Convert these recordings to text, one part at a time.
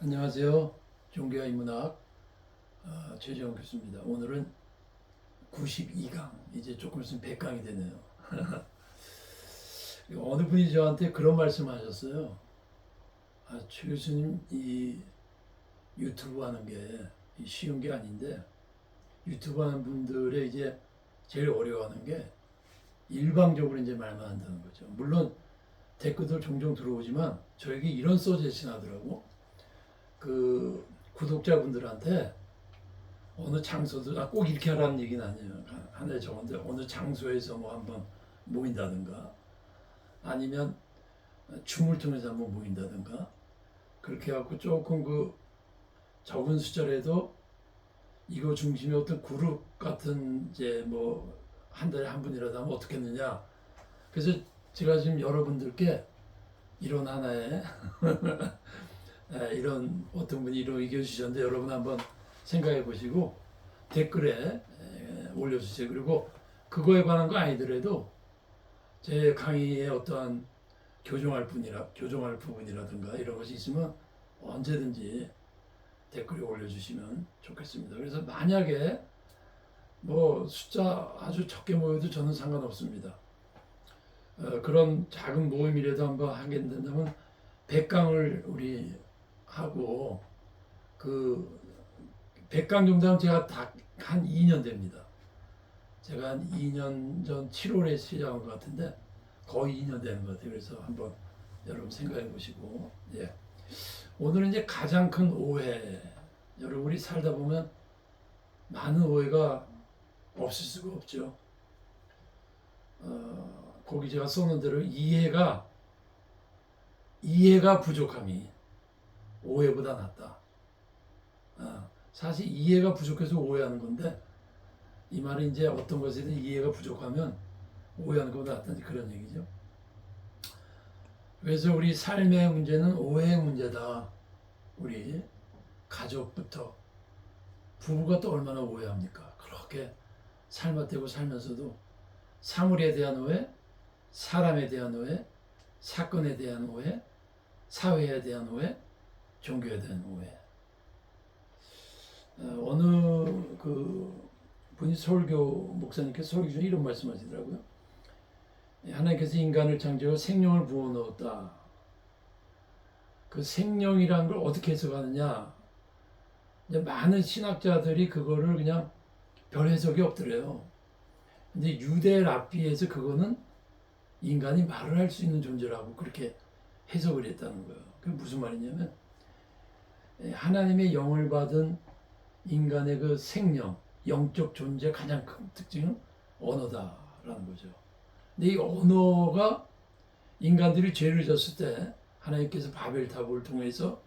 안녕하세요. 종교와 인문학 최재형 교수입니다. 오늘은 92강, 이제 조금 있으면 100강이 되네요. 어느 분이 저한테 그런 말씀을 하셨어요. 최 교수님, 이 유튜브 하는 게 쉬운 게 아닌데, 유튜브 하는 분들의 이제 제일 어려워하는 게 일방적으로 이제 말만 한다는 거죠. 물론 댓글들 종종 들어오지만 저에게 이런 서제신 하더라고. 그 구독자분들한테 어느 장소도 꼭 이렇게 하라는 얘기는 아니에요. 하나에 적은데 어느 장소에서 뭐 한번 모인다든가 아니면 춤을 통해서 한번 모인다든가 그렇게 해갖고 조금 그 적은 숫자라도 이거 중심의 어떤 그룹 같은 이제 뭐 한 달에 한 분이라도 하면 어떻겠느냐. 그래서 제가 지금 여러분들께 이런 하나의 이런 어떤 분이 이런 의견 주셨는데 여러분 한번 생각해 보시고 댓글에 올려주세요. 그리고 그거에 관한 거 아니더라도 제 강의에 어떠한 교정할 부분이라든가 이런 것이 있으면 언제든지 댓글에 올려주시면 좋겠습니다. 그래서 만약에 뭐 숫자 아주 적게 모여도 저는 상관없습니다. 그런 작은 모임이라도 한번 하게 된다면 100강을 우리 하고 그 100강 정도 하면 제가 다 한 2년 됩니다. 제가 한 2년 전 7월에 시작한 것 같은데 거의 2년 되는 것 같아요. 그래서 한번 여러분 생각해 보시고 예. 오늘은 이제 가장 큰 오해. 여러분 우리 살다 보면 많은 오해가 없을 수가 없죠. 거기 제가 써놓은 대로 이해가 부족함이 오해보다 낫다. 사실 이해가 부족해서 오해하는 건데 이 말은 이제 어떤 것에 대한 이해가 부족하면 오해하는 것보다 낫다는 그런 얘기죠. 그래서 우리 삶의 문제는 오해의 문제다. 우리 가족부터 부부가 또 얼마나 오해합니까? 그렇게 삶아되고 살면서도 사물에 대한 오해, 사람에 대한 오해, 사건에 대한 오해, 사회에 대한 오해, 종교에 대한 오해. 어느 그 분이 설교 목사님께서 설교 중에 이런 말씀하시더라고요. 하나님께서 인간을 창조하고 생명을 부어넣었다. 그 생명이란 걸 어떻게 해석하느냐? 많은 신학자들이 그거를 그냥 별 해석이 없더래요. 근데 유대 랍비에서 그거는 인간이 말을 할 수 있는 존재라고 그렇게 해석을 했다는 거예요. 그게 무슨 말이냐면 하나님의 영을 받은 인간의 그 생명, 영적 존재의 가장 큰 특징은 언어다라는 거죠. 근데 이 언어가 인간들이 죄를 졌을 때 하나님께서 바벨탑을 통해서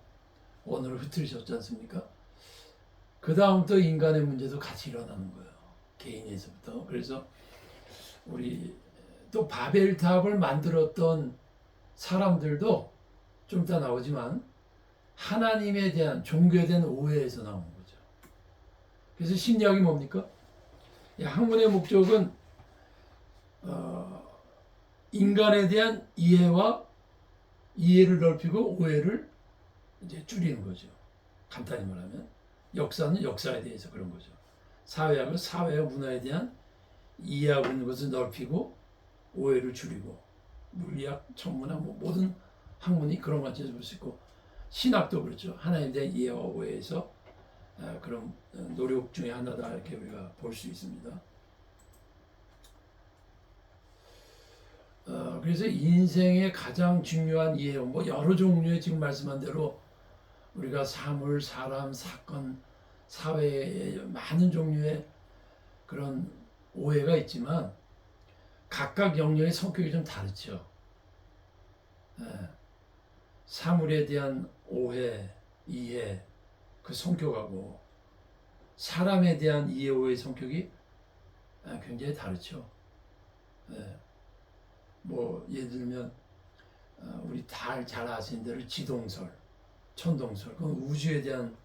언어를 흩트리셨지 않습니까? 그 다음부터 인간의 문제도 같이 일어나는 거예요. 개인에서부터. 그래서 우리 또 바벨탑을 만들었던 사람들도 좀 이따 나오지만 하나님에 대한 종교에 대한 오해에서 나오는 거죠. 그래서 심리학이 뭡니까? 학문의 목적은 인간에 대한 이해를 넓히고 오해를 이제 줄이는 거죠. 간단히 말하면 역사는 역사에 대해서 그런 거죠. 사회학은 사회와 문화에 대한 이해하고 있는 것을 넓히고 오해를 줄이고 물리학, 천문학 모든 학문이 그런 관점에서 볼 수 있고 신학도 그렇죠. 하나님에 대한 이해와 오해에서 그런 노력 중에 하나다 이렇게 우리가 볼 수 있습니다. 그래서 인생의 가장 중요한 이해, 뭐 여러 종류의 지금 말씀한 대로 우리가 사물, 사람, 사건, 사회에 많은 종류의 그런 오해가 있지만 각각 영역의 성격이 좀 다르죠. 사물에 대한 오해, 이해, 그 성격하고 사람에 대한 이해, 오해의 성격이 굉장히 다르죠. 뭐 예를 들면 우리 다 잘 아시는 대로 지동설, 천동설, 그건 우주에 대한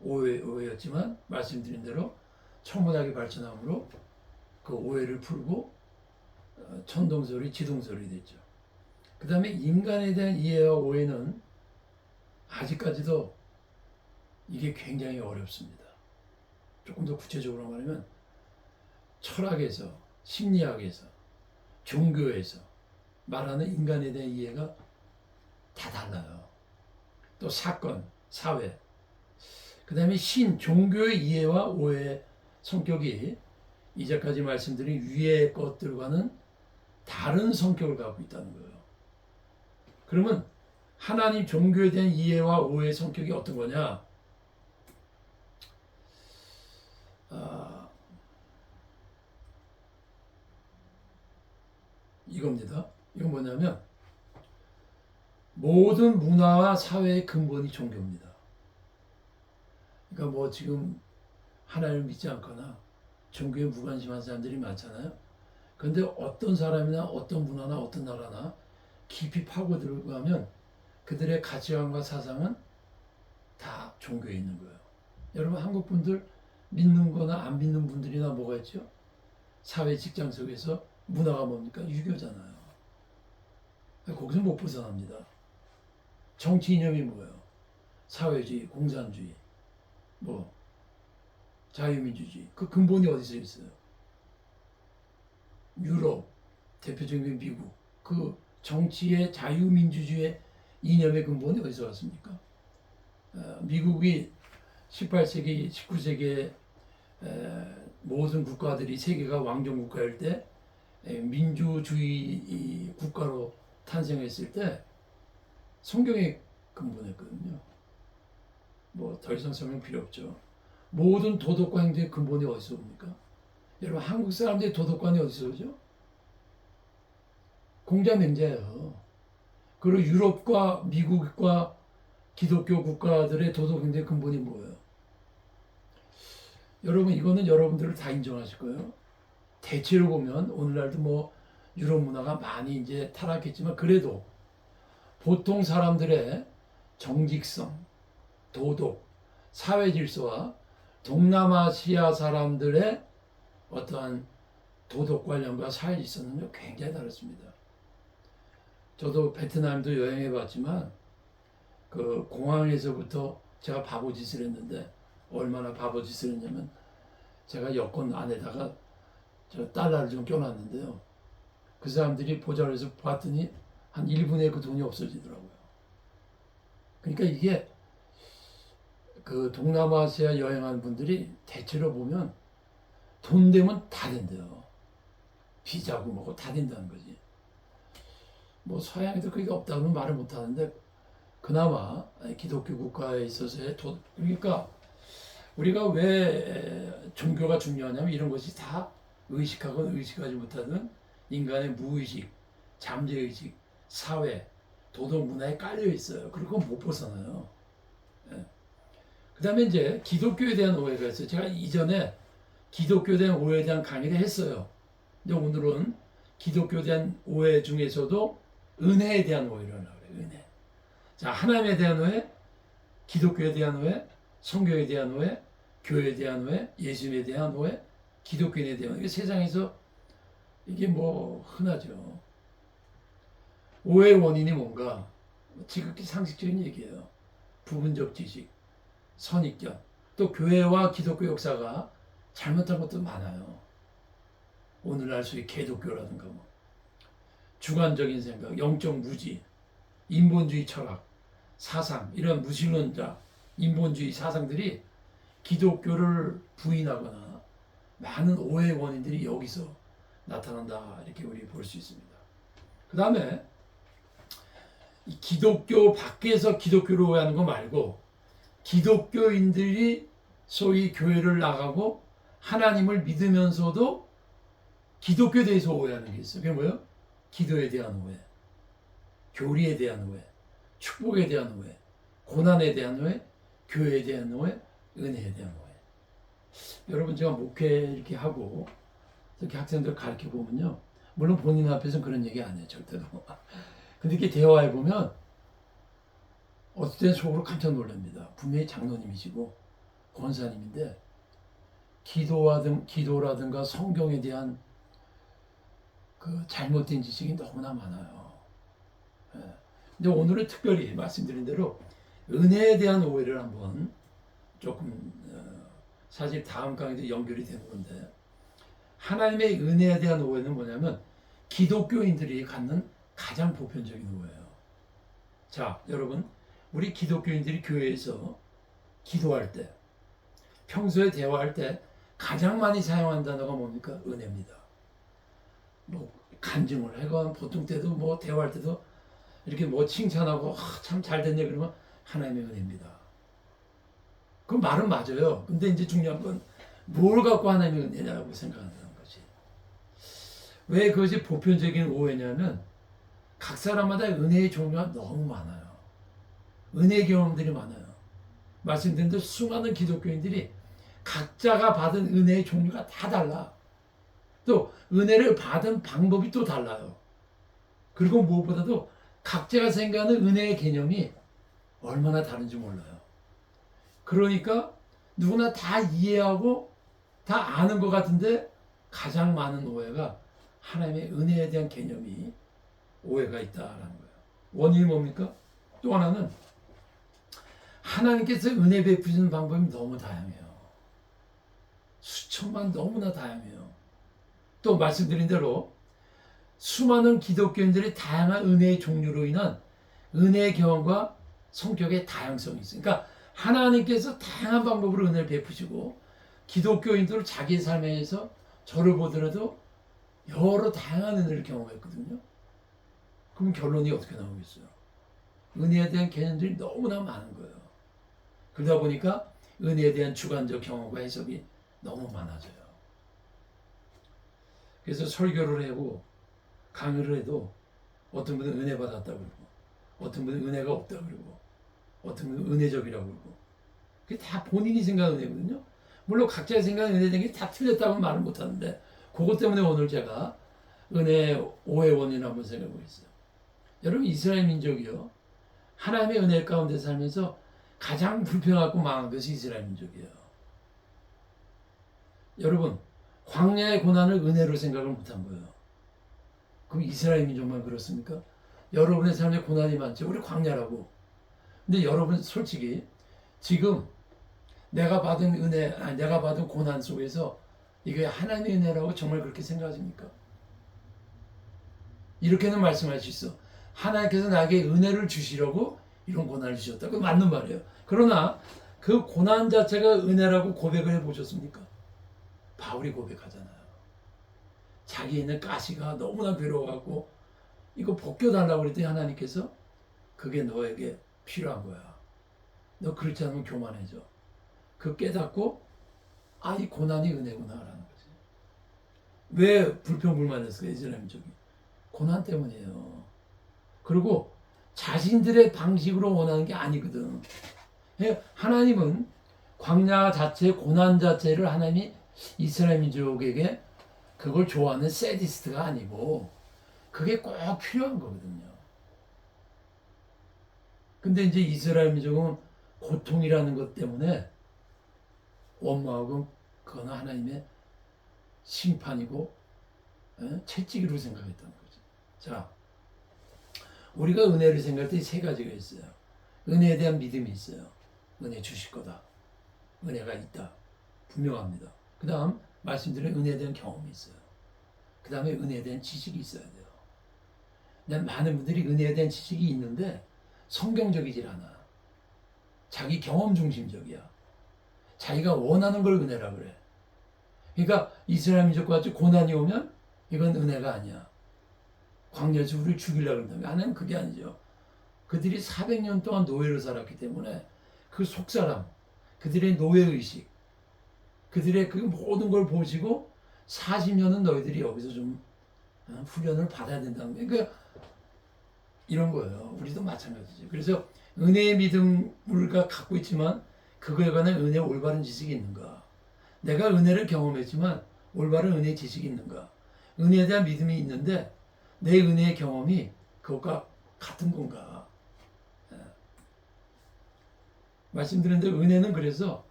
오해였지만 말씀드린 대로 천문학이 발전함으로 그 오해를 풀고 천동설이 지동설이 됐죠. 그 다음에 인간에 대한 이해와 오해는 아직까지도 이게 굉장히 어렵습니다. 조금 더 구체적으로 말하면 철학에서, 심리학에서, 종교에서 말하는 인간에 대한 이해가 다 달라요. 또 사건, 사회, 그 다음에 종교의 이해와 오해의 성격이 이제까지 말씀드린 위의 것들과는 다른 성격을 갖고 있다는 거예요. 그러면 하나님 종교에 대한 이해와 오해의 성격이 어떤 거냐? 이겁니다. 이건 뭐냐면 모든 문화와 사회의 근본이 종교입니다. 그러니까 뭐 지금 하나님을 믿지 않거나 종교에 무관심한 사람들이 많잖아요. 그런데 어떤 사람이나 어떤 문화나 어떤 나라나 깊이 파고 들어가면 그들의 가치관과 사상은 다 종교에 있는 거예요. 여러분 한국 분들 믿는 거나 안 믿는 분들이나 뭐가 있죠? 사회 직장 속에서 문화가 뭡니까? 유교잖아요. 거기서 못 벗어납니다. 정치 이념이 뭐예요? 사회주의, 공산주의, 뭐 자유민주주의. 그 근본이 어디서 있어요? 유럽, 대표적인 미국. 그 정치의 자유민주주의 이념의 근본이 어디서 왔습니까? 미국이 18세기, 19세기에 모든 국가들이 세계가 왕정국가일 때 민주주의 국가로 탄생했을 때 성경의 근본이었거든요. 뭐 더 이상 설명 필요 없죠. 모든 도덕과 행동의 근본이 어디서 옵니까? 여러분 한국 사람들의 도덕관이 어디서 오죠? 공자맹자예요. 그리고 유럽과 미국과 기독교 국가들의 도덕 행동의 근본이 뭐예요? 여러분 이거는 여러분들을 다 인정하실 거예요. 대체로 보면 오늘날도 뭐 유럽 문화가 많이 이제 타락했지만 그래도 보통 사람들의 정직성, 도덕, 사회 질서와 동남아시아 사람들의 어떠한 도덕 관련과 사회 질서는 굉장히 다릅니다. 저도 베트남도 여행해 봤지만 그 공항에서부터 제가 바보짓을 했는데 얼마나 바보짓을 했냐면 제가 여권 안에다가 저 달러를 좀 껴놨는데요. 그 사람들이 보자로 봤더니 한 1분에 그 돈이 없어지더라고요. 그러니까 이게 그 동남아시아 여행하는 분들이 대체로 보면 돈 되면 다 된대요. 비자고 뭐고 다 된다는 거지. 뭐 서양에도 그게 없다고는 말을 못 하는데 그나마 기독교 국가에 있어서의 그러니까 우리가 왜 종교가 중요하냐면 이런 것이 다 의식하건 의식하지 못하는 인간의 무의식, 잠재의식, 사회, 도덕 문화에 깔려 있어요. 그리고 못 벗어나요. 예. 그 다음에 이제 기독교에 대한 오해가 있어요. 제가 이전에 기독교에 대한 오해에 대한 강의를 했어요. 근데 오늘은 기독교에 대한 오해 중에서도 은혜에 대한 오해를 하려고 그래요. 은혜. 자, 하나님에 대한 오해, 기독교에 대한 오해, 성경에 대한 오해, 교회에 대한 오해, 예수님에 대한 오해, 기독교인에 대한 오해. 세상에서 이게 뭐 흔하죠. 오해의 원인이 뭔가? 지극히 상식적인 얘기예요. 부분적 지식, 선입견, 또 교회와 기독교 역사가 잘못한 것도 많아요. 오늘날 소위 개독교라든가 뭐 주관적인 생각, 영적 무지, 인본주의 철학, 사상, 이런 무신론자, 인본주의 사상들이 기독교를 부인하거나 많은 오해의 원인들이 여기서 나타난다 이렇게 우리 볼 수 있습니다. 그 다음에 기독교 밖에서 기독교를 오해하는 거 말고 기독교인들이 소위 교회를 나가고 하나님을 믿으면서도 기독교에 대해서 오해하는 게 있어요. 그게 뭐예요? 기도에 대한 오해, 교리에 대한 오해, 축복에 대한 오해, 고난에 대한 오해, 교회에 대한 오해, 은혜에 대한 오해. 여러분 제가 목회 이렇게 하고 이렇게 학생들 가르쳐 보면요. 물론 본인 앞에서는 그런 얘기 안 해요. 절대로. 근데 이렇게 대화해 보면 어떨 땐 속으로 깜짝 놀랍니다. 분명히 장로님이시고 권사님인데 기도라든가 성경에 대한 그 잘못된 지식이 너무나 많아요. 예. 근데 오늘은 특별히 말씀드린 대로 은혜에 대한 오해를 한번 조금 사실 다음 강의도 연결이 되는 건데, 하나님의 은혜에 대한 오해는 뭐냐면 기독교인들이 갖는 가장 보편적인 오해예요. 자, 여러분, 우리 기독교인들이 교회에서 기도할 때, 평소에 대화할 때 가장 많이 사용한 단어가 뭡니까? 은혜입니다. 뭐 간증을 하건 보통 때도 뭐 대화할 때도 이렇게 뭐 칭찬하고 참 잘 됐네 그러면 하나님의 은혜입니다. 그 말은 맞아요. 근데 이제 중요한 건 뭘 갖고 하나님의 은혜냐고 생각한다는 거지. 왜 그것이 보편적인 오해냐면 각 사람마다 은혜의 종류가 너무 많아요. 은혜의 경험들이 많아요. 말씀드린 대로 수많은 기독교인들이 각자가 받은 은혜의 종류가 다 달라. 또 은혜를 받은 방법이 또 달라요. 그리고 무엇보다도 각자가 생각하는 은혜의 개념이 얼마나 다른지 몰라요. 그러니까 누구나 다 이해하고 다 아는 것 같은데 가장 많은 오해가 하나님의 은혜에 대한 개념이 오해가 있다라는 거예요. 원인이 뭡니까? 또 하나는 하나님께서 은혜 베푸시는 방법이 너무 다양해요. 수천만 너무나 다양해요. 또 말씀드린 대로 수많은 기독교인들의 다양한 은혜의 종류로 인한 은혜의 경험과 성격의 다양성이 있어요. 그러니까 하나님께서 다양한 방법으로 은혜를 베푸시고 기독교인들을 자기 삶에서 저를 보더라도 여러 다양한 은혜를 경험했거든요. 그럼 결론이 어떻게 나오겠어요? 은혜에 대한 개념들이 너무나 많은 거예요. 그러다 보니까 은혜에 대한 주관적 경험과 해석이 너무 많아져요. 그래서 설교를 하고 강의를 해도 어떤 분은 은혜 받았다 그러고 어떤 분은 은혜가 없다 그러고 어떤 분은 은혜적이라고 그러고 그게 다 본인이 생각하는 은혜거든요. 물론 각자의 생각하는 은혜된 게 다 틀렸다고 말은 못하는데 그것 때문에 오늘 제가 은혜 오해 원인 한번 생각해 보겠어요. 여러분 이스라엘 민족이요. 하나님의 은혜 가운데 살면서 가장 불평하고 망한 것이 이스라엘 민족이에요. 여러분 광야의 고난을 은혜로 생각을 못한 거예요. 그럼 이스라엘 민족만 그렇습니까? 여러분의 삶에 고난이 많죠. 우리 광야라고. 근데 여러분 솔직히 지금 내가 받은 은혜, 내가 받은 고난 속에서 이게 하나님의 은혜라고 정말 그렇게 생각하십니까? 이렇게는 말씀할 수 있어. 하나님께서 나에게 은혜를 주시려고 이런 고난을 주셨다. 그 맞는 말이에요. 그러나 그 고난 자체가 은혜라고 고백을 해보셨습니까? 바울이 고백하잖아요. 자기 있는 가시가 너무나 괴로워갖고 이거 벗겨달라고 그랬더니 하나님께서 그게 너에게 필요한 거야. 너 그렇지 않으면 교만해져. 그 깨닫고 이 고난이 은혜구나라는 거지. 왜 불평불만했을까 이스라엘 민족이? 고난 때문이에요. 그리고 자신들의 방식으로 원하는 게 아니거든. 하나님은 광야 자체, 고난 자체를 하나님이 이스라엘 민족에게 그걸 좋아하는 세디스트가 아니고 그게 꼭 필요한 거거든요. 근데 이제 이스라엘 민족은 고통이라는 것 때문에 원망하고 그건 하나님의 심판이고 채찍으로 생각했다는 거죠. 자, 우리가 은혜를 생각할 때 세 가지가 있어요. 은혜에 대한 믿음이 있어요. 은혜 주실 거다. 은혜가 있다. 분명합니다. 그 다음 말씀드린 은혜에 대한 경험이 있어요. 그 다음에 은혜에 대한 지식이 있어야 돼요. 많은 분들이 은혜에 대한 지식이 있는데 성경적이질 않아. 자기 경험 중심적이야. 자기가 원하는 걸 은혜라 그래. 그러니까 이스라엘 민족과 같이 고난이 오면 이건 은혜가 아니야. 광야에서 우리를 죽이려고 한다면 하나님 그게 아니죠. 그들이 400년 동안 노예로 살았기 때문에 그 속사람, 그들의 노예의식, 그들의 그 모든 걸 보시고 40년은 너희들이 여기서 좀 훈련을 받아야 된다는 거예요. 그러니까 이런 거예요. 우리도 마찬가지죠. 그래서 은혜의 믿음을 갖고 있지만 그거에 관한 은혜의 올바른 지식이 있는가? 내가 은혜를 경험했지만 올바른 은혜의 지식이 있는가? 은혜에 대한 믿음이 있는데 내 은혜의 경험이 그것과 같은 건가? 말씀드린 대로 은혜는 그래서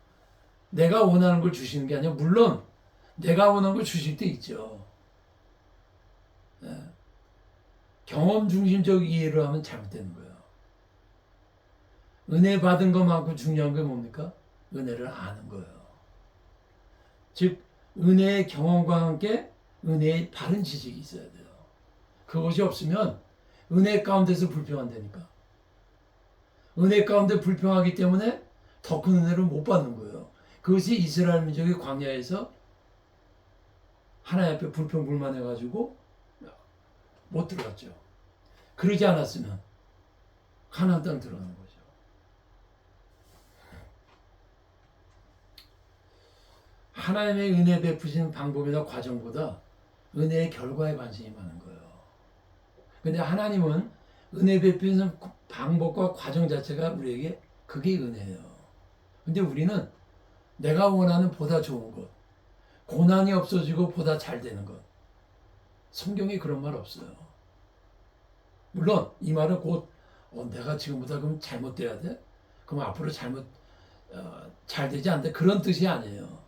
내가 원하는 걸 주시는 게 아니라 물론 내가 원하는 걸 주실 때 있죠. 경험 중심적 이해를 하면 잘못되는 거예요. 은혜 받은 것만큼 중요한 게 뭡니까? 은혜를 아는 거예요. 즉 은혜의 경험과 함께 은혜의 바른 지식이 있어야 돼요. 그것이 없으면 은혜 가운데서 불평한다니까. 은혜 가운데 불평하기 때문에 더 큰 은혜를 못 받는 거예요. 그것이 이스라엘 민족이 광야에서 하나님 앞에 불평불만해가지고 못 들어갔죠. 그러지 않았으면 가나안 땅 들어가는 거죠. 하나님의 은혜 베푸시는 방법이나 과정보다 은혜의 결과에 관심이 많은 거예요. 근데 하나님은 은혜 베푸는 방법과 과정 자체가 우리에게 그게 은혜예요. 근데 우리는 내가 원하는 보다 좋은 것, 고난이 없어지고 보다 잘 되는 것. 성경에 그런 말 없어요. 물론 이 말은 곧 내가 지금보다 그럼 잘못돼야 돼? 그럼 앞으로 잘 되지 않대? 그런 뜻이 아니에요.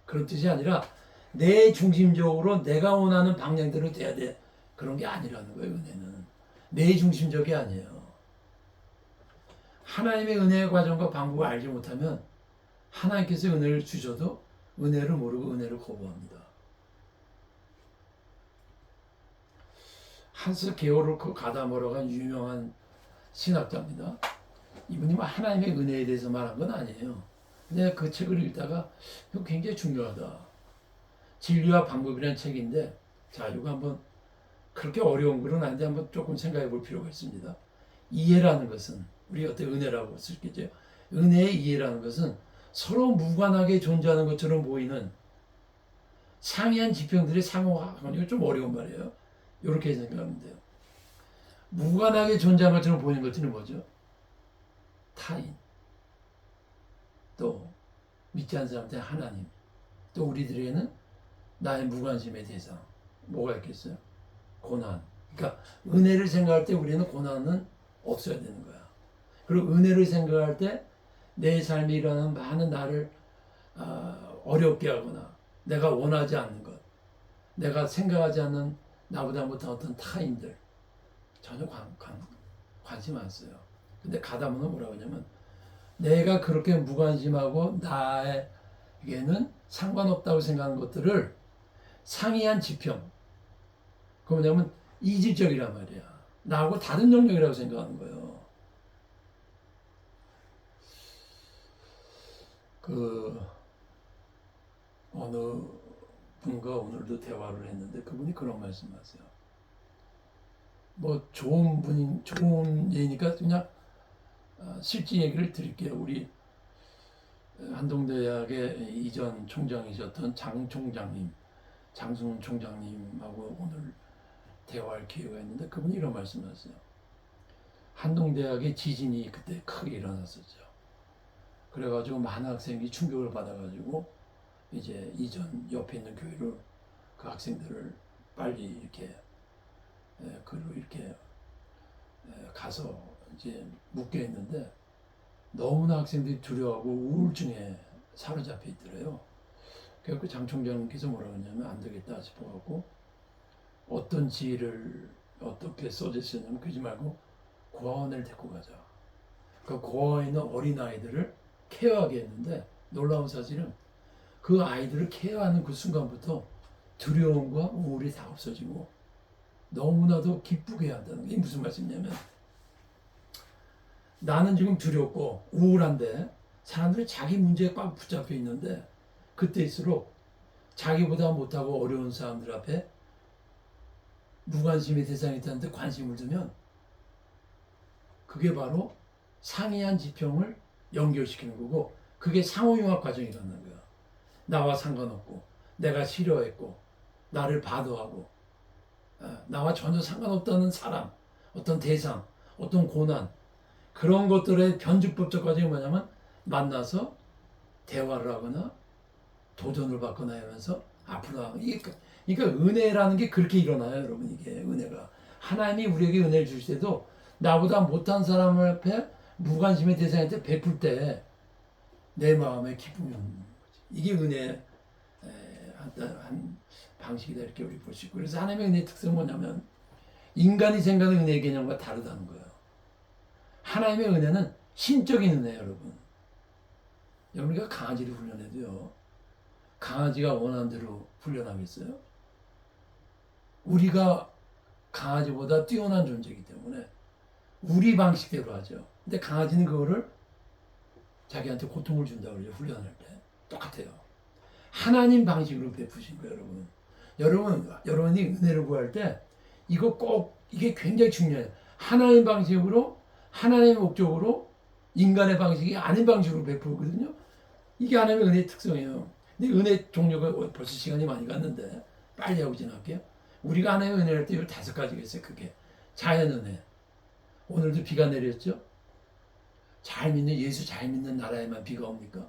그런 뜻이 아니라 내 중심적으로 내가 원하는 방향대로 돼야 돼. 그런 게 아니라는 거예요. 은혜는 내 중심적이 아니에요. 하나님의 은혜의 과정과 방법을 알지 못하면 하나님께서 은혜를 주셔도 은혜를 모르고 은혜를 거부합니다. 한스 게오르크 가다모로가 유명한 신학자입니다. 이분이 하나님의 은혜에 대해서 말한 건 아니에요. 근데 그 책을 읽다가 이거 굉장히 중요하다. 진리와 방법이라는 책인데, 자, 이거 한번 그렇게 어려운 글은 아닌데 한번 조금 생각해 볼 필요가 있습니다. 이해라는 것은 우리가 어떻게 은혜라고 쓸겠죠. 은혜의 이해라는 것은 서로 무관하게 존재하는 것처럼 보이는 상이한 지평들의 상호학원. 이거 좀 어려운 말이에요. 이렇게 생각하면 돼요. 무관하게 존재하는 것처럼 보이는 것들은 뭐죠? 타인, 또 믿지 않는 사람한테 하나님, 또 우리들에게는 나의 무관심의 대상. 뭐가 있겠어요? 고난. 그러니까 은혜를 생각할 때 우리는 고난은 없어야 되는 거야. 그리고 은혜를 생각할 때 내 삶에 일어나는 많은 나를 어렵게 하거나 내가 원하지 않는 것, 내가 생각하지 않는 나보다 못한 어떤 타인들 전혀 관심 안 써요. 근데 가다모는 뭐라고 하냐면 내가 그렇게 무관심하고 나에게는 상관없다고 생각하는 것들을 상이한 지평, 그 뭐냐면 이질적이란 말이야. 나하고 다른 영역이라고 생각하는 거예요. 어느 분과 오늘도 대화를 했는데 그분이 그런 말씀하세요. 뭐 좋은 예니까 그냥 실제 얘기를 드릴게요. 우리 한동대학의 이전 총장이셨던 장순 총장님하고 오늘 대화할 기회가 있는데 그분이 이런 말씀하세요. 한동대학에 지진이 그때 크게 일어났었죠. 그래가지고 많은 학생이 충격을 받아가지고 이제 이전 옆에 있는 교회를 그 학생들을 빨리 이렇게 그로 이렇게 가서 이제 묶여 있는데 너무나 학생들이 두려워하고 우울증에 사로잡혀 있더래요. 그래서 장 총장님께서 뭐라고 했냐면 안 되겠다 싶어갖고 어떤 지혜를 어떻게 써주셨냐면 그러지 말고 고아원을 데리고 가자. 그 고아원에 있는 어린아이들을 케어하게 했는데 놀라운 사실은 그 아이들을 케어하는 그 순간부터 두려움과 우울이 다 없어지고 너무나도 기쁘게 한다는 게 무슨 말씀이냐면 나는 지금 두렵고 우울한데 사람들이 자기 문제에 꽉 붙잡혀 있는데 그때일수록 자기보다 못하고 어려운 사람들 앞에 무관심의 대상이 있다는데 관심을 두면 그게 바로 상이한 지평을 연결시키는 거고 그게 상호융합 과정이라는 거야. 나와 상관없고 내가 싫어했고 나를 바도하고 나와 전혀 상관없다는 사람, 어떤 대상, 어떤 고난 그런 것들의 변주법적 과정이 뭐냐면 만나서 대화를 하거나 도전을 받거나 하면서 앞으로 나가는 그러니까 은혜라는 게 그렇게 일어나요, 여러분. 이게 은혜가 하나님이 우리에게 은혜를 주실 때도 나보다 못한 사람을 앞에 무관심의 대상한테 베풀 때 내 마음에 기쁨이 오는 거지. 이게 은혜의 한 방식이다 이렇게 우리 볼 수 있고 그래서 하나님의 은혜의 특성은 뭐냐면 인간이 생각하는 은혜의 개념과 다르다는 거예요. 하나님의 은혜는 신적인 은혜예요, 여러분. 여러분가 강아지를 훈련해도요. 강아지가 원하는 대로 훈련하겠어요? 우리가 강아지보다 뛰어난 존재이기 때문에 우리 방식대로 하죠. 근데 강아지는 그거를 자기한테 고통을 준다고 그러죠. 훈련할 때. 똑같아요. 하나님 방식으로 베푸신 거예요, 여러분. 여러분이 은혜를 구할 때 이거 꼭 이게 굉장히 중요해요. 하나님 방식으로 하나님의 목적으로 인간의 방식이 아닌 방식으로 베푸거든요. 이게 하나님의 은혜의 특성이에요. 근데 은혜 종류가 벌써 시간이 많이 갔는데 빨리 하고 지나갈게요. 우리가 하나님의 은혜를 할 때 이 5가지가 있어요. 그게 자연 은혜. 오늘도 비가 내렸죠. 잘 믿는 예수 잘 믿는 나라에만 비가 옵니까?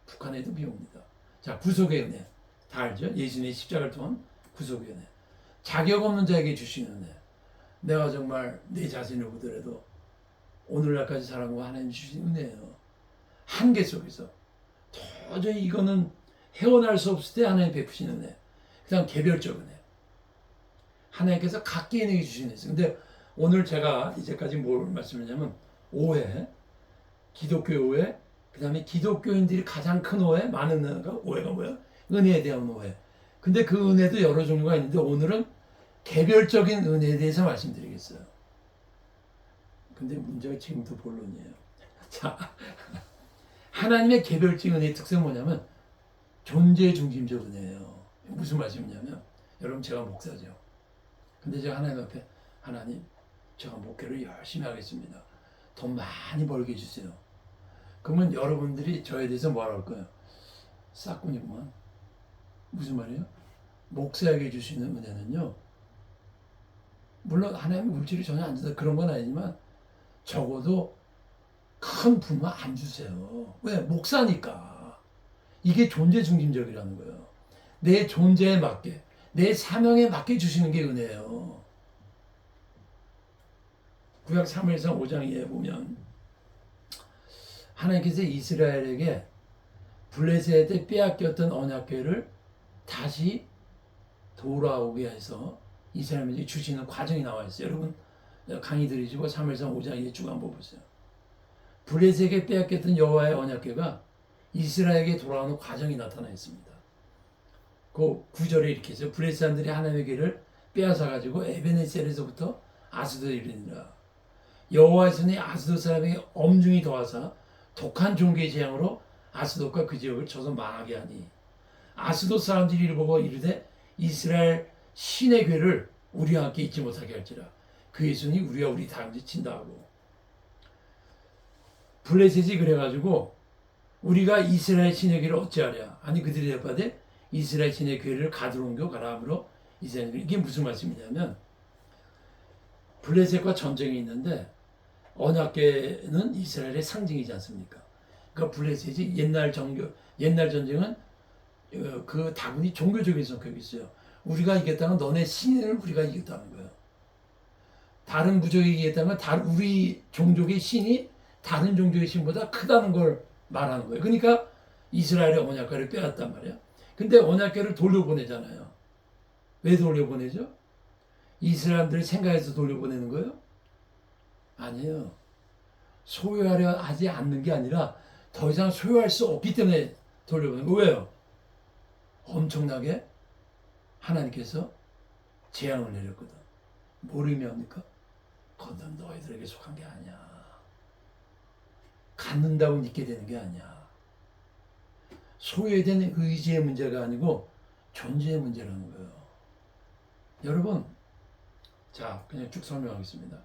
북한에도 비 옵니다. 자, 구속의 은혜 다 알죠? 예수님의 십자가를 통한 구속의 은혜. 자격 없는 자에게 주시는 은혜. 내가 정말 내 자신을 보더라도 오늘날까지 살아온 거 하나님 주신 은혜예요. 한계 속에서 도저히 이거는 헤어날 수 없을 때 하나님 베푸시는 은혜. 그 다음 개별적 은혜. 하나님께서 각 개인에게 주시는 은혜. 근데 오늘 제가 이제까지 뭘 말씀했냐면 오해, 기독교 오해, 그 다음에 기독교인들이 가장 큰 오해, 많은 오해가 뭐야? 은혜에 대한 오해. 근데 그 은혜도 여러 종류가 있는데 오늘은 개별적인 은혜에 대해서 말씀드리겠어요. 근데 문제가 지금도 본론이에요. 자, 하나님의 개별적인 은혜의 특성은 뭐냐면 존재 중심적 은혜예요. 무슨 말씀이냐면 여러분 제가 목사죠. 근데 제가 하나님 앞에 하나님 제가 목회를 열심히 하겠습니다. 돈 많이 벌게 해주세요. 그러면 여러분들이 저에 대해서 뭐라 할 거예요? 싹군이구만. 무슨 말이에요? 목사에게 주시는 은혜는요. 물론 하나님의 물질이 전혀 안 준다 그런 건 아니지만 적어도 큰 부는 안 주세요. 왜? 목사니까. 이게 존재 중심적이라는 거예요. 내 존재에 맞게, 내 사명에 맞게 주시는 게 은혜예요. 구약 사무엘상 5장에 보면 하나님께서 이스라엘에게 블레셋에 빼앗겼던 언약궤를 다시 돌아오게 해서 이스라엘에게 주시는 과정이 나와 있어요. 여러분 강의 들으시고 사무엘상 5장에 쭉 한번 보세요. 블레셋에게 빼앗겼던 여호와의 언약궤가 이스라엘에게 돌아오는 과정이 나타나 있습니다. 그 9절에 이렇게 해서 블레셋 사람들이 하나님의 궤를 빼앗아 가지고 에베네셀에서부터 아스도에 이르니라. 여호와의 손이 아스도 사람에게 엄중히 더하사 독한 종교의 재앙으로 아스돗과 그 지역을 쳐서 망하게 하니 아스돗 사람들이 이를 보고 이르되 이스라엘 신의 궤를 우리와 함께 잊지 못하게 할지라. 그의 손이 우리와 우리 다음에 친다 하고 블레셋이 그래가지고 우리가 이스라엘 신의 궤를 어찌하랴. 아니 그들이 대답하되 이스라엘 신의 궤를 가두러 옮겨 가라 하므로 이스라엘. 이게 무슨 말씀이냐면 블레셋과 전쟁이 있는데 언약궤는 이스라엘의 상징이지 않습니까? 그러니까 블레셋이 옛날 전쟁은 그 다분히 종교적인 성격이 있어요. 우리가 이겼다는 너네 신을 우리가 이겼다는 거예요. 다른 부족이 이겼다는 건 우리 종족의 신이 다른 종족의 신보다 크다는 걸 말하는 거예요. 그러니까 이스라엘의 언약궤를 빼앗단 말이에요. 근데 언약궤를 돌려보내잖아요. 왜 돌려보내죠? 이스라엘들이 생각해서 돌려보내는 거예요? 아니에요. 소유하려 하지 않는 게 아니라 더 이상 소유할 수 없기 때문에 돌려보내는 거예요. 왜요? 엄청나게 하나님께서 재앙을 내렸거든. 뭘 의미합니까? 그건 너희들에게 속한 게 아니야. 갖는다고 믿게 되는 게 아니야. 소유된 의지의 문제가 아니고 존재의 문제라는 거예요. 여러분, 자, 그냥 쭉 설명하겠습니다.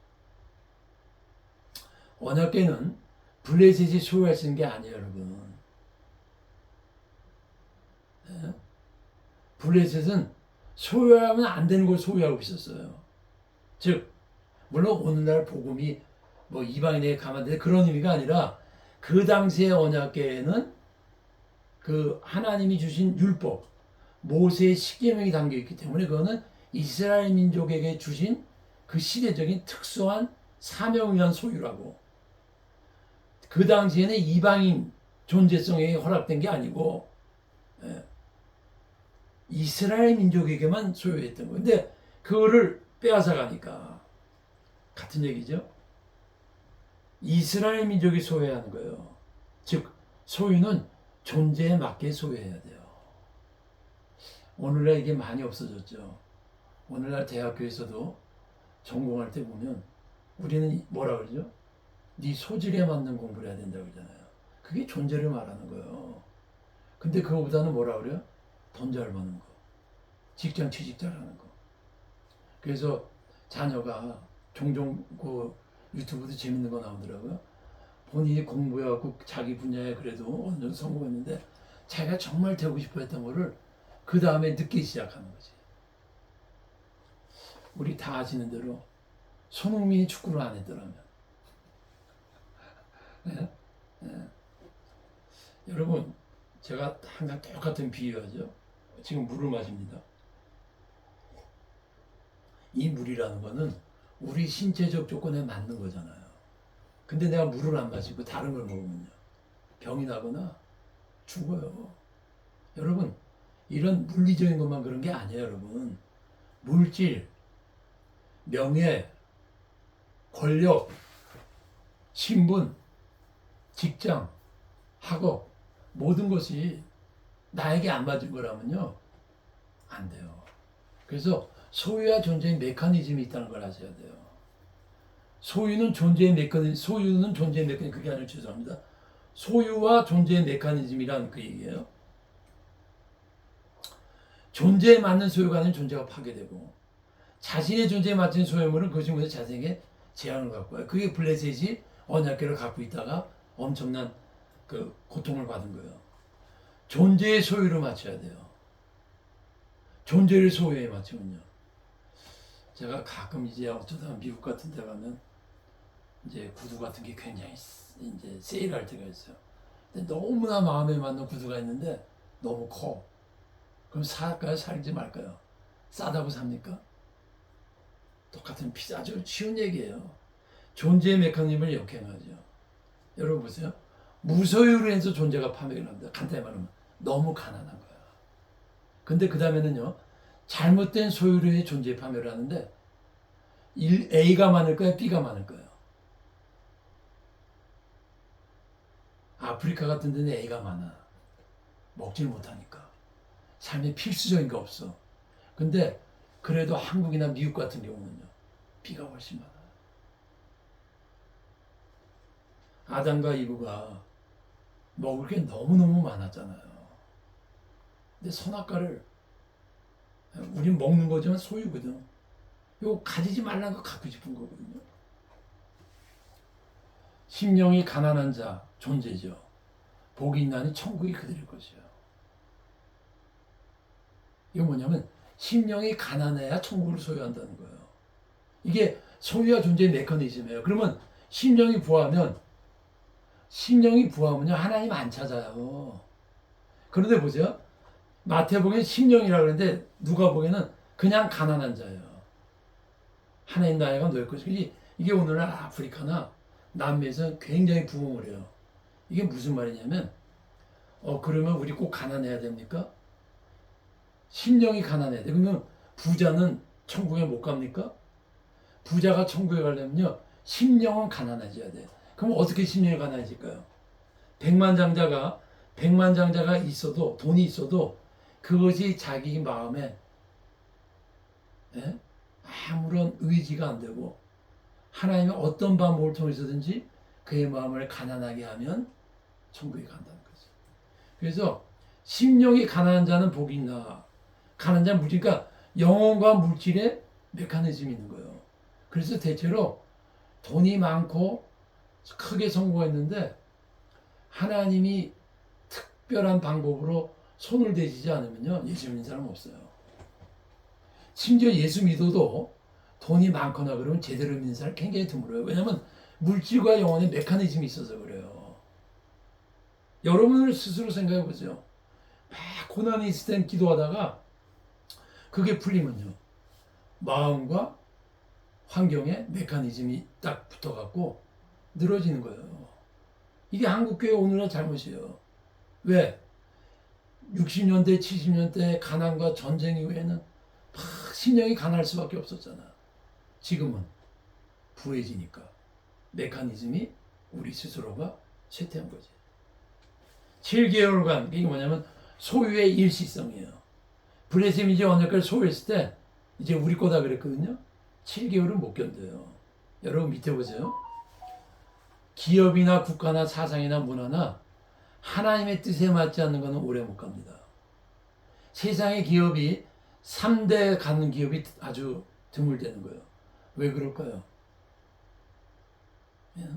언약궤는 블레셋이 소유할 수 있는 게 아니에요, 여러분. 네? 블레셋은 소유하면 안 되는 걸 소유하고 있었어요. 즉, 물론 오늘날 복음이 뭐 이방인에게 가면 되는 그런 의미가 아니라 그 당시의 언약궤에는 그 하나님이 주신 율법, 모세의 십계명이 담겨 있기 때문에 그거는 이스라엘 민족에게 주신 그 시대적인 특수한 사명을 위한 소유라고. 그 당시에는 이방인 존재성에 허락된 게 아니고 이스라엘 민족에게만 소유했던 거예요. 근데 그거를 빼앗아 가니까 같은 얘기죠. 이스라엘 민족이 소유하는 거예요. 즉 소유는 존재에 맞게 소유해야 돼요. 오늘날 이게 많이 없어졌죠. 오늘날 대학교에서도 전공할 때 보면 우리는 뭐라 그러죠? 네 소질에 맞는 공부를 해야 된다고 그러잖아요. 그게 존재를 말하는 거예요. 근데 그거보다는 뭐라 그래요? 돈 잘 버는 거. 직장 취직 잘하는 거. 그래서 자녀가 종종 그 유튜브도 재밌는 거 나오더라고요. 본인이 공부해갖고 자기 분야에 그래도 어느 정도 성공했는데 자기가 정말 되고 싶어 했던 거를 그 다음에 늦게 시작하는 거지. 우리 다 아시는 대로 손흥민이 축구를 안 했더라면. 네? 네. 여러분, 제가 항상 똑같은 비유하죠. 지금 물을 마십니다. 이 물이라는 거는 우리 신체적 조건에 맞는 거잖아요. 근데 내가 물을 안 마시고 다른 걸 먹으면요. 병이 나거나 죽어요. 여러분, 이런 물리적인 것만 그런 게 아니에요, 여러분. 물질, 명예, 권력, 신분, 직장, 학업, 모든 것이 나에게 안 맞은 거라면요. 안 돼요. 그래서 소유와 존재의 메커니즘이 있다는 걸 아셔야 돼요. 소유는 존재의 메커니즘, 그게 아니라 죄송합니다. 소유와 존재의 메커니즘이란 그 얘기예요. 존재에 맞는 소유가 아닌 존재가 파괴되고 자신의 존재에 맞는 소유물은 그 중에서 자신에게 재앙을 갖고 와요. 그게 블레셋이 언약궤를 갖고 있다가 엄청난 그 고통을 받은 거예요. 존재의 소유를 맞춰야 돼요. 존재를 소유에 맞추면요. 제가 가끔 이제 어쩌다 미국 같은 데 가면 이제 구두 같은 게 굉장히 이제 세일할 때가 있어요. 근데 너무나 마음에 맞는 구두가 있는데 너무 커. 그럼 살까요? 살지 말까요? 싸다고 삽니까? 똑같은 아주 쉬운 얘기예요. 존재의 메커니즘을 역행하죠. 여러분 보세요. 무소유로 해서 존재가 파괴를 합니다. 간단히 말하면 너무 가난한 거야. 근데 그 다음에는요. 잘못된 소유로 해 존재의 파멸을 하는데 A가 많을까요? B가 많을까요? 아프리카 같은 데는 A가 많아. 먹질 못하니까. 삶에 필수적인 게 없어. 근데 그래도 한국이나 미국 같은 경우는요. B가 훨씬 많아. 아담과 이브가 먹을 게 너무너무 많았잖아요. 근데 선악과를 우린 먹는 거지만 소유거든. 이거 가지지 말라는 거 갖고 싶은 거거든요. 심령이 가난한 자 존재죠. 복이 있나니 천국이 그들의 것이요. 이거 뭐냐면 심령이 가난해야 천국을 소유한다는 거예요. 이게 소유와 존재의 메커니즘이에요. 그러면 심령이 부하면요 하나님 안 찾아요. 그런데 보세요. 마태복음에 심령이라고 그러는데 누가복음에는 그냥 가난한 자예요. 하나님 나라가 너의 것이지. 이게 오늘날 아프리카나 남미에서 굉장히 부흥을 해요. 이게 무슨 말이냐면 그러면 우리 꼭 가난해야 됩니까? 심령이 가난해야 돼. 그러면 부자는 천국에 못 갑니까? 부자가 천국에 가려면요. 심령은 가난해져야 돼. 그럼 어떻게 심령이 가난해질까요? 백만장자가 있어도 돈이 있어도 그것이 자기 마음에 아무런 의지가 안 되고 하나님의 어떤 방법을 통해서든지 그의 마음을 가난하게 하면 천국에 간다는 거죠. 그래서 심령이 가난한 자는 복이 있나. 가난한 자는 그러니까 영혼과 물질의 메커니즘이 있는 거예요. 그래서 대체로 돈이 많고 크게 성공했는데 하나님이 특별한 방법으로 손을 대지지 않으면요 예수 믿는 사람 없어요. 심지어 예수 믿어도 돈이 많거나 그러면 제대로 믿는 사람 굉장히 드물어요. 왜냐하면 물질과 영혼의 메커니즘이 있어서 그래요. 여러분을 스스로 생각해 보세요. 막 고난이 있을 땐 기도하다가 그게 풀리면요 마음과 환경에 메커니즘이 딱 붙어갖고 늘어지는 거예요. 이게 한국교회 오늘날 잘못이에요. 왜? 60년대, 70년대 가난과 전쟁 이후에는 막 심령이 가난할 수밖에 없었잖아. 지금은 부해지니까 메커니즘이 우리 스스로가 쇠퇴한 거지. 7개월간 이게 뭐냐면 소유의 일시성이에요. 브레셈이 이제 언약을 소유했을 때 이제 우리 거다 그랬거든요. 7개월은 못 견뎌요. 여러분 밑에 보세요. 기업이나 국가나 사상이나 문화나 하나님의 뜻에 맞지 않는 것은 오래 못 갑니다. 세상의 기업이 3대 갖는 기업이 아주 드물다는 거예요. 왜 그럴까요? 예?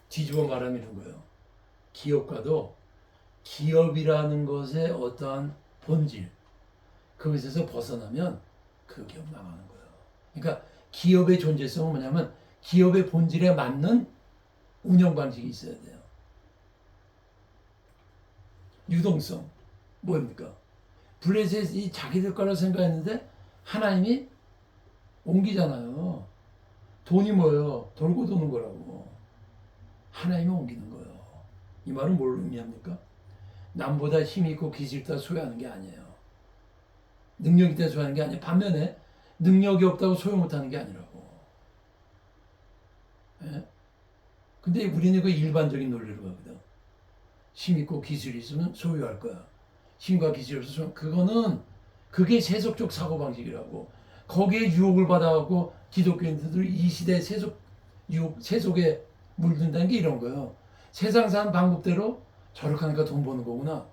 뒤집어 말하면 이런 거예요. 기업가도 기업이라는 것의 어떠한 본질, 그것에서 벗어나면 그 기업 망하는 거예요. 그러니까 기업의 존재성은 뭐냐면 기업의 본질에 맞는 운영 방식이 있어야 돼요. 유동성, 뭡니까? 블레셋이 자기들 거라고 생각했는데 하나님이 옮기잖아요. 돈이 뭐예요? 돌고 도는 거라고. 하나님이 옮기는 거예요. 이 말은 뭘 의미합니까? 남보다 힘이 있고 기질 있다 소유하는 게 아니에요. 능력이 있다 소유하는 게 아니에요. 반면에 능력이 없다고 소유 못하는 게 아니라고. 예? 근데 우리는 그 일반적인 논리로 가거든. 힘 있고 기술이 있으면 소유할 거야. 힘과 기술이 없으면 그거는 그게 세속적 사고방식이라고. 거기에 유혹을 받아갖고 기독교인들도 이 시대의 세속에 물든다는 게 이런 거예요. 세상 사는 방법대로 저렇게 하니까 돈 버는 거구나.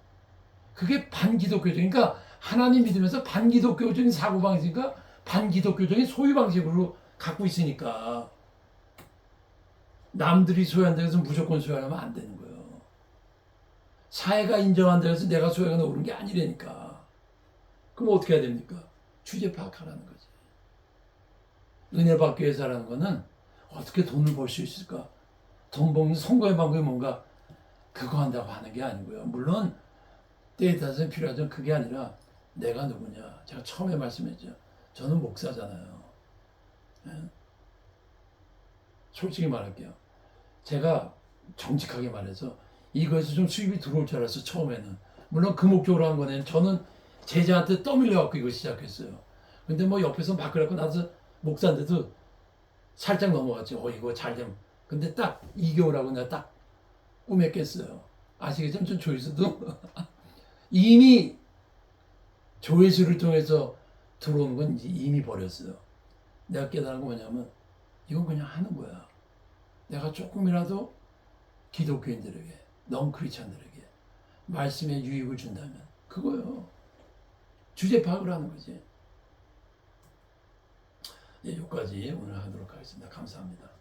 그게 반기독교적인, 그러니까 하나님 믿으면서 반기독교적인 사고방식과 반기독교적인 소유방식으로 갖고 있으니까 남들이 소유한다고 해서 무조건 소유하면 안 되는 거예요. 사회가 인정한다고 해서 내가 소유가 오른 게 아니라니까. 그럼 어떻게 해야 됩니까? 주제 파악하라는 거지. 은혜 받기 위해서라는 거는 어떻게 돈을 벌 수 있을까? 돈 버는 선거의 방법이 뭔가 그거 한다고 하는 게 아니고요. 물론 때에 따라서 필요하죠. 그게 아니라 내가 누구냐. 제가 처음에 말씀했죠. 저는 목사잖아요. 예? 솔직히 말할게요. 제가 정직하게 말해서 이거에서 좀 수입이 들어올 줄 알았어. 처음에는. 물론 그 목적으로 한 거는 저는 제자한테 떠밀려갖고 이거 시작했어요. 근데 뭐 옆에서 막 그래갖고 나서 목사인데도 살짝 넘어갔죠. 이거 잘 되면. 근데 딱 2개월 하고 내가 딱 꿈에 깼어요. 아시겠지만 좀 조회수도 이미 조회수를 통해서 들어오는 건 이미 버렸어요. 내가 깨달은 건 뭐냐면 이건 그냥 하는 거야. 내가 조금이라도 기독교인들에게, 넌크리스천들에게 말씀의 유익을 준다면 그거요. 주제 파악을 하는 거지. 예, 여기까지 오늘 하도록 하겠습니다. 감사합니다.